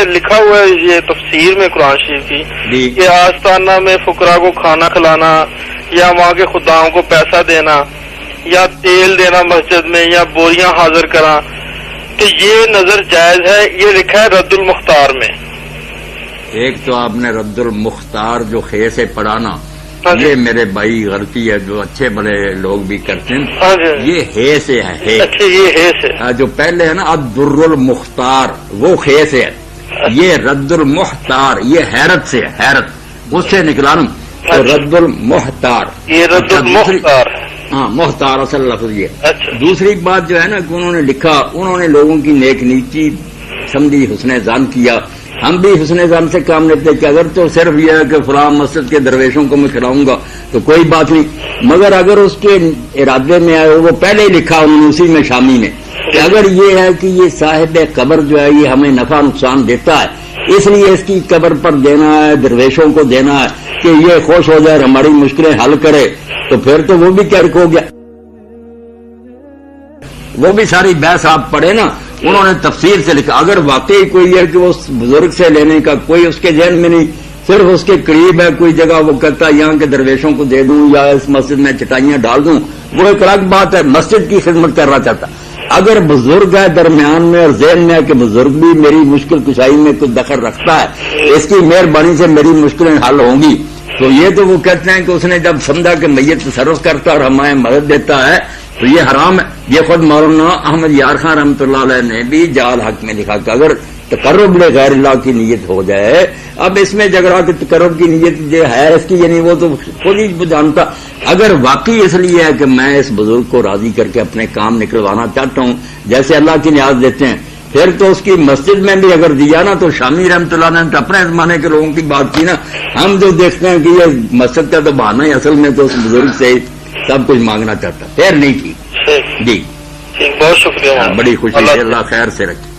لکھا ہوا ہے یہ تفسیر میں قرآن شریف کی کہ آستانہ میں فقراء کو کھانا کھلانا یا وہاں کے خداؤں کو پیسہ دینا یا تیل دینا مسجد میں یا بوریاں حاضر کرا، تو یہ نظر جائز ہے؟ یہ لکھا ہے رد المختار میں۔ ایک تو آپ نے رد المختار جو خے سے پڑھانا، یہ میرے بھائی غلطی ہے، جو اچھے بڑے لوگ بھی کرتے ہیں، یہ ہے سے ہے، ہے۔ اچھا یہ ہے سے، جو پہلے ہے نا الدر المختار، وہ خے سے ہے، یہ رد المختار یہ حیرت سے ہے، حیرت اس سے نکلانا، تو رد المختار یہ رد المختار ہے۔ ہاں محتار اصل لفظ یہ۔ اچھا دوسری بات جو ہے نا کہ انہوں نے لکھا، انہوں نے لوگوں کی نیک نیتی سمجھی، حسن ظن کیا، ہم بھی حسن ظن سے کام لیتے کہ اگر تو صرف یہ ہے کہ فلاں مسجد کے درویشوں کو میں کھلاؤں گا تو کوئی بات نہیں، مگر اگر اس کے ارادے میں آئے، وہ پہلے ہی لکھا انہوں نے اسی میں شامی میں کہ اگر یہ ہے کہ یہ صاحب قبر جو ہے یہ ہمیں نفع نقصان دیتا ہے، اس لیے اس کی قبر پر دینا ہے، درویشوں کو دینا ہے کہ یہ خوش ہو جائے، ہماری مشکلیں حل کرے، تو پھر تو وہ بھی کیرک ہو گیا۔ وہ بھی ساری بحث آپ پڑھے نا، انہوں نے تفسیر سے لکھا، اگر واقعی کوئی ہے کہ وہ بزرگ سے لینے کا کوئی اس کے ذہن میں نہیں، صرف اس کے قریب ہے کوئی جگہ، وہ کہتا ہے یہاں کے درویشوں کو دے دوں یا اس مسجد میں چٹائیاں ڈال دوں، وہ ایک الگ بات ہے، مسجد کی خدمت کرنا چاہتا۔ اگر بزرگ ہے درمیان میں اور ذہن میں ہے کہ بزرگ بھی میری مشکل کشائی میں کچھ دخل رکھتا ہے، اس کی مہربانی سے میری مشکلیں حل ہوں گی، تو یہ تو وہ کہتے ہیں کہ اس نے جب سمجھا کہ میت تصرف کرتا اور ہمیں مدد دیتا ہے تو یہ حرام ہے۔ یہ خود مولانا احمد یار خان رحمۃ اللہ علیہ نے بھی جال حق میں لکھا کہ اگر تقرب غیر اللہ کی نیت ہو جائے، اب اس میں جھگڑا کہ تقرب کی نیت جو ہے اس کی، یعنی وہ تو خود ہی جانتا، اگر واقعی اس لیے ہے کہ میں اس بزرگ کو راضی کر کے اپنے کام نکلوانا چاہتا ہوں جیسے اللہ کی نیاز دیتے ہیں، پھر تو اس کی مسجد میں بھی اگر دیا نا، تو شامی رحمۃ اللہ نے تو اپنے زمانے کے لوگوں کی بات کی نا، ہم جو دیکھتے ہیں کہ یہ مسجد کا تو بہانہ ہی اصل میں تو اس بزرگ سے سب کچھ مانگنا چاہتا، پھر نہیں کی۔ جی بہت شکریہ، بڑی خوشی سے، اللہ خیر سے رکھے۔